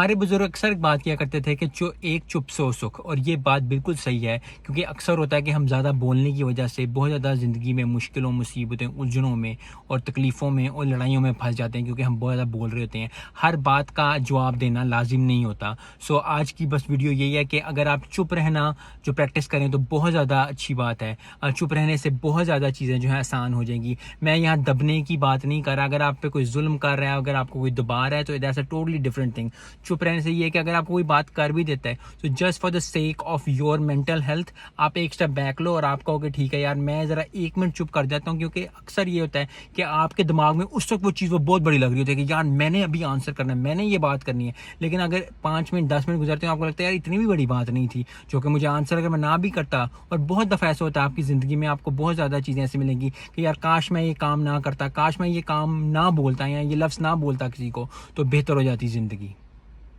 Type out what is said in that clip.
हमारे बुजुर्ग अक्सर एक बात किया करते थे कि जो एक चुप सो सुख, और ये बात बिल्कुल सही है। क्योंकि अक्सर होता है कि हम ज़्यादा बोलने की वजह से बहुत ज़्यादा ज़िंदगी में मुश्किलों, मुसीबतें, उलझनों में और तकलीफ़ों में और लड़ाइयों में फंस जाते हैं, क्योंकि हम बहुत ज़्यादा बोल रहे होते हैं। हर बात का जवाब देना लाजिम नहीं होता। सो आज की बस वीडियो यही है कि अगर आप चुप रहना जो प्रैक्टिस करें तो बहुत ज़्यादा अच्छी बात है। चुप रहने से बहुत ज़्यादा चीज़ें जो हैं आसान हो जाएंगी। मैं यहाँ दबने की बात नहीं कर रहा। अगर आप पे कोई जुल्म कर रहा है, अगर आपको कोई दबा रहा है, तो that's a totally different thing. चुप रहने से ये है कि अगर आपको कोई बात कर भी देता है तो just for the sake of your mental health आप एक स्टेप बैक लो और आप कहो कि ठीक है यार, मैं ज़रा 1 मिनट चुप कर जाता हूँ। क्योंकि अक्सर ये होता है कि आपके दिमाग में उस वक्त वो चीज़ वो बहुत बड़ी लग रही होती है कि यार मैंने अभी आंसर करना है, मैंने ये बात करनी है। लेकिन अगर 5 मिनट 10 मिनट गुजरते हैं, आपको लगता है यार इतनी भी बड़ी बात नहीं थी, जो कि मुझे आंसर अगर मैं ना भी करता। और बहुत दफ़ा ऐसा होता है आपकी ज़िंदगी में, आपको बहुत ज़्यादा चीज़ें ऐसी मिलेंगी कि यार काश मैं ये काम ना करता, काश मैं ये काम ना बोलता या ये लफ्ज़ ना बोलता किसी को, तो बेहतर हो जाती ज़िंदगी।